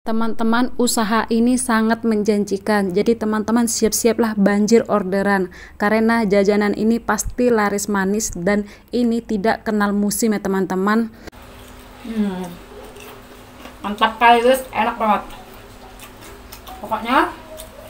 Teman-teman, usaha ini sangat menjanjikan. Jadi teman-teman siap-siaplah banjir orderan. Karena jajanan ini pasti laris manis dan ini tidak kenal musim ya teman-teman. Mantap kali guys, enak banget. Pokoknya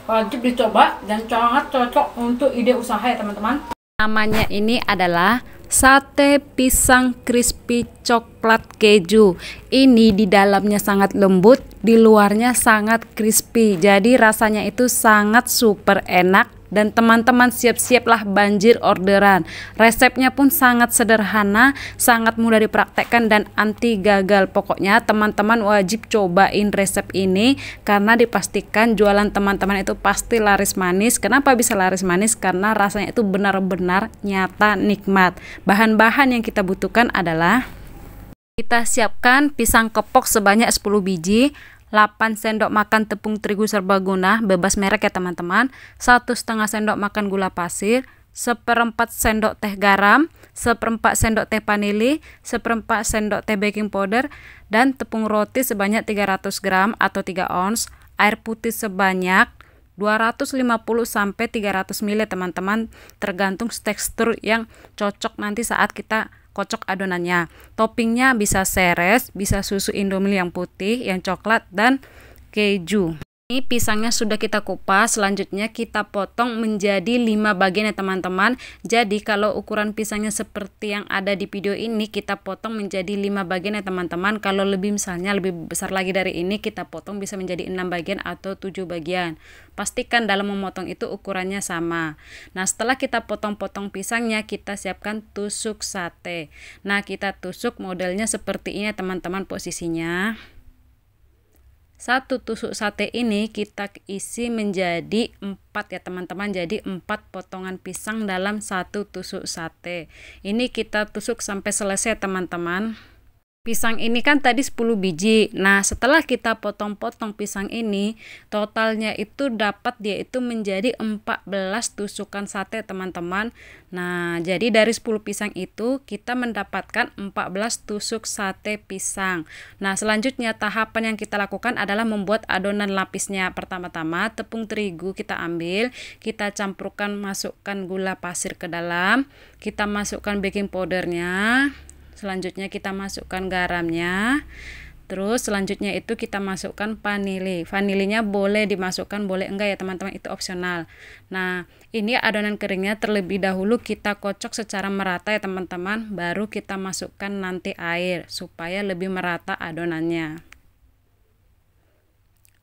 wajib dicoba dan sangat cocok untuk ide usaha ya teman-teman. Namanya ini adalah sate pisang crispy coklat keju. Ini di dalamnya sangat lembut, di luarnya sangat crispy. Jadi rasanya itu sangat super enak dan teman-teman siap-siaplah banjir orderan. Resepnya pun sangat sederhana, sangat mudah dipraktekkan dan anti gagal. Pokoknya teman-teman wajib cobain resep ini karena dipastikan jualan teman-teman itu pasti laris manis. Kenapa bisa laris manis? Karena rasanya itu benar-benar nyata nikmat. Bahan-bahan yang kita butuhkan adalah kita siapkan pisang kepok sebanyak 10 biji, 8 sendok makan tepung terigu serbaguna bebas merek ya teman-teman, 1,5 sendok makan gula pasir, 1/4 sendok teh garam, 1/4 sendok teh vanili, 1/4 sendok teh baking powder, dan tepung roti sebanyak 300 gram atau 3 ons, air putih sebanyak 250 sampai 300 ml teman-teman, tergantung tekstur yang cocok nanti saat kita kocok adonannya. Toppingnya bisa seres, bisa susu Indomie yang putih, yang coklat, dan keju. Ini pisangnya sudah kita kupas, selanjutnya kita potong menjadi 5 bagian ya teman-teman. Jadi kalau ukuran pisangnya seperti yang ada di video ini, kita potong menjadi 5 bagian ya teman-teman. Kalau misalnya lebih besar lagi dari ini, kita potong bisa menjadi 6 bagian atau 7 bagian. Pastikan dalam memotong itu ukurannya sama. Nah setelah kita potong-potong pisangnya, kita siapkan tusuk sate. Nah kita tusuk modelnya seperti ini teman-teman posisinya. Satu tusuk sate ini kita isi menjadi 4 ya teman-teman. Jadi 4 potongan pisang dalam satu tusuk sate. Ini kita tusuk sampai selesai teman-teman. Pisang ini kan tadi 10 biji. Nah setelah kita potong-potong pisang ini, totalnya itu dapat dia itu menjadi 14 tusukan sate teman-teman. Nah jadi dari 10 pisang itu kita mendapatkan 14 tusuk sate pisang. Nah selanjutnya tahapan yang kita lakukan adalah membuat adonan lapisnya. Pertama-tama tepung terigu kita ambil, kita campurkan, masukkan gula pasir ke dalam, kita masukkan baking powdernya. Selanjutnya kita masukkan garamnya. Terus selanjutnya itu kita masukkan vanili. Vanilinya boleh dimasukkan, boleh enggak ya teman-teman, itu opsional. Nah ini adonan keringnya terlebih dahulu kita kocok secara merata ya teman-teman. Baru kita masukkan nanti air supaya lebih merata adonannya.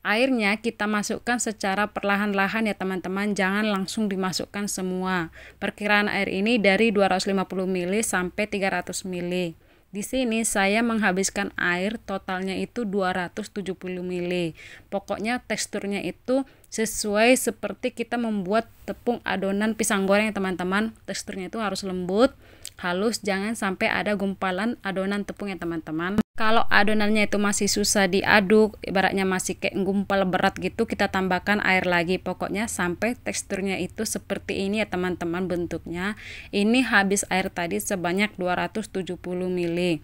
Airnya kita masukkan secara perlahan-lahan ya teman-teman, jangan langsung dimasukkan semua. Perkiraan air ini dari 250 ml sampai 300 ml. Di sini saya menghabiskan air totalnya itu 270 ml. Pokoknya teksturnya itu sesuai seperti kita membuat tepung adonan pisang goreng ya teman-teman. Teksturnya itu harus lembut, halus, jangan sampai ada gumpalan adonan tepung ya teman-teman. Kalau adonannya itu masih susah diaduk, ibaratnya masih kayak gumpal berat gitu, kita tambahkan air lagi. Pokoknya sampai teksturnya itu seperti ini ya teman-teman bentuknya. Ini habis air tadi sebanyak 270 ml.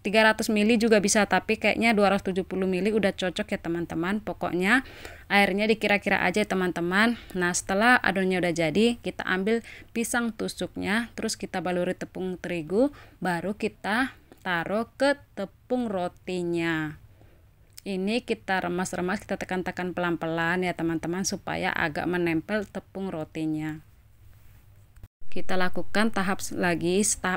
300 ml juga bisa, tapi kayaknya 270 ml udah cocok ya teman-teman. Pokoknya airnya dikira-kira aja teman-teman. Nah setelah adonannya udah jadi, kita ambil pisang tusuknya, terus kita baluri tepung terigu, baru kita taruh ke tepung rotinya. Ini kita remas-remas, kita tekan-tekan pelan-pelan ya teman-teman supaya agak menempel tepung rotinya. Kita lakukan tahap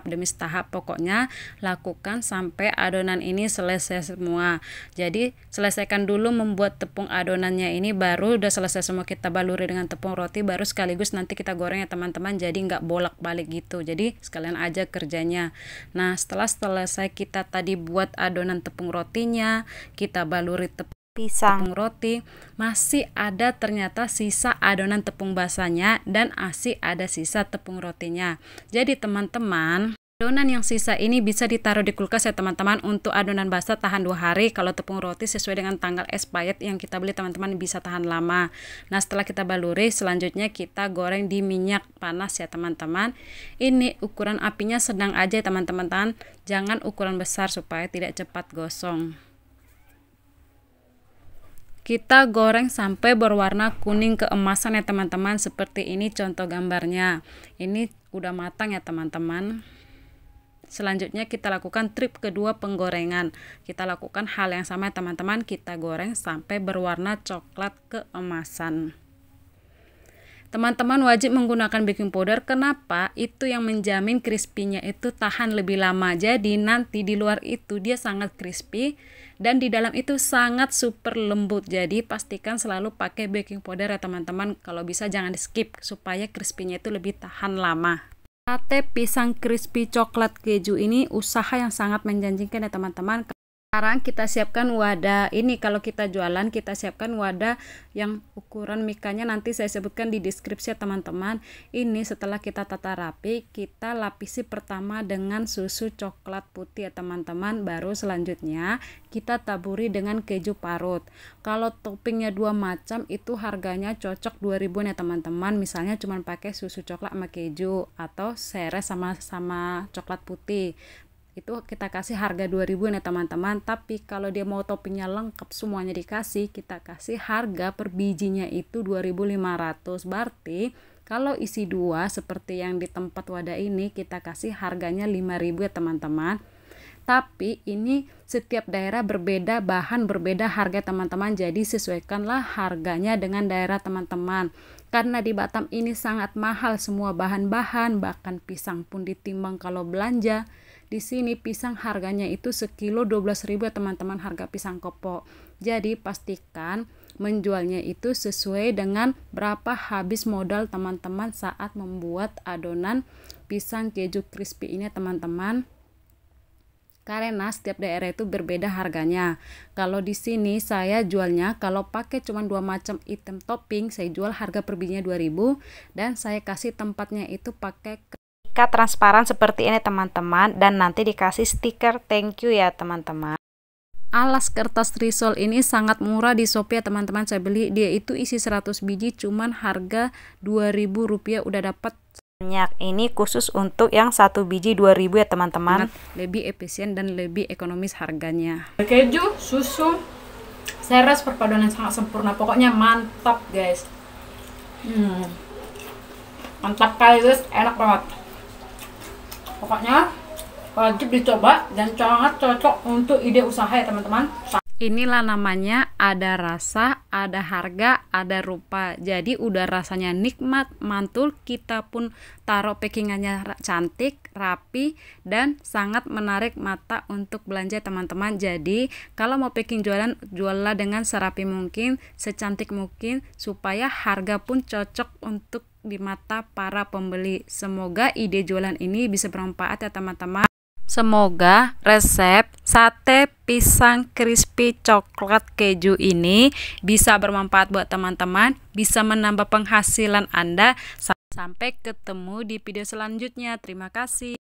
demi tahap, pokoknya lakukan sampai adonan ini selesai semua. Jadi selesaikan dulu membuat tepung adonannya ini, baru udah selesai semua kita baluri dengan tepung roti, baru sekaligus nanti kita goreng ya teman-teman, jadi nggak bolak-balik gitu, jadi sekalian aja kerjanya. Nah setelah selesai kita tadi buat adonan tepung rotinya, kita baluri tepung roti, masih ada ternyata sisa adonan tepung basahnya dan masih ada sisa tepung rotinya. Jadi teman-teman, adonan yang sisa ini bisa ditaruh di kulkas ya teman-teman. Untuk adonan basah tahan 2 hari, kalau tepung roti sesuai dengan tanggal expired yang kita beli teman-teman bisa tahan lama. Nah setelah kita baluri, selanjutnya kita goreng di minyak panas ya teman-teman. Ini ukuran apinya sedang aja teman-teman, jangan ukuran besar supaya tidak cepat gosong. Kita goreng sampai berwarna kuning keemasan ya teman-teman. Seperti ini contoh gambarnya. Ini udah matang ya teman-teman. Selanjutnya kita lakukan trip kedua penggorengan. Kita lakukan hal yang sama ya teman-teman. Kita goreng sampai berwarna coklat keemasan. Teman-teman wajib menggunakan baking powder. Kenapa? Itu yang menjamin crispy-nya itu tahan lebih lama. Jadi nanti di luar itu dia sangat crispy dan di dalam itu sangat super lembut. Jadi pastikan selalu pakai baking powder ya teman-teman. Kalau bisa jangan di skip supaya crispy-nya itu lebih tahan lama. Sate pisang crispy coklat keju ini usaha yang sangat menjanjikan ya teman-teman. Sekarang kita siapkan wadah ini. Kalau kita jualan kita siapkan wadah yang ukuran mikanya nanti saya sebutkan di deskripsi teman-teman. Ini setelah kita tata rapi, kita lapisi pertama dengan susu coklat putih ya teman-teman. Baru selanjutnya kita taburi dengan keju parut. Kalau toppingnya 2 macam itu harganya cocok 2000 ya teman-teman. Misalnya cuma pakai susu coklat sama keju atau seres sama coklat putih. Itu kita kasih harga 2000 ya teman-teman. Tapi kalau dia mau toppingnya lengkap semuanya dikasih, kita kasih harga per bijinya itu 2500. Berarti kalau isi 2 seperti yang di tempat wadah ini kita kasih harganya 5000 ya teman-teman. Tapi ini setiap daerah berbeda, bahan berbeda harga teman-teman. Jadi sesuaikanlah harganya dengan daerah teman-teman. Karena di Batam ini sangat mahal semua bahan-bahan, bahkan pisang pun ditimbang kalau belanja. Di sini pisang harganya itu sekilo 12.000 ya teman-teman, harga pisang kopok. Jadi pastikan menjualnya itu sesuai dengan berapa habis modal teman-teman saat membuat adonan pisang keju crispy ini teman-teman. Karena setiap daerah itu berbeda harganya. Kalau di sini saya jualnya kalau pakai cuma 2 macam item topping, saya jual harga per bijinya 2000 dan saya kasih tempatnya itu pakai ikat transparan seperti ini teman-teman, dan nanti dikasih stiker thank you ya teman-teman. Alas kertas risol ini sangat murah di Shopee ya teman-teman. Saya beli dia itu isi 100 biji cuman harga 2000 rupiah udah dapat banyak. Ini khusus untuk yang 1 biji 2000 ya teman-teman. Lebih efisien dan lebih ekonomis harganya. Keju, susu, seres perpaduan yang sangat sempurna. Pokoknya mantap guys. Mantap kali guys, enak banget. Pokoknya wajib dicoba dan sangat cocok untuk ide usaha ya teman-teman. Inilah namanya ada rasa, ada harga, ada rupa. Jadi udah rasanya nikmat, mantul, kita pun taruh packingannya cantik, rapi, dan sangat menarik mata untuk belanja teman-teman. Jadi kalau mau packing jualan, juallah dengan serapi mungkin, secantik mungkin, supaya harga pun cocok untuk di mata para pembeli. Semoga ide jualan ini bisa bermanfaat ya teman-teman. Semoga resep sate pisang crispy coklat keju ini bisa bermanfaat buat teman-teman, bisa menambah penghasilan Anda. Sampai ketemu di video selanjutnya. Terima kasih.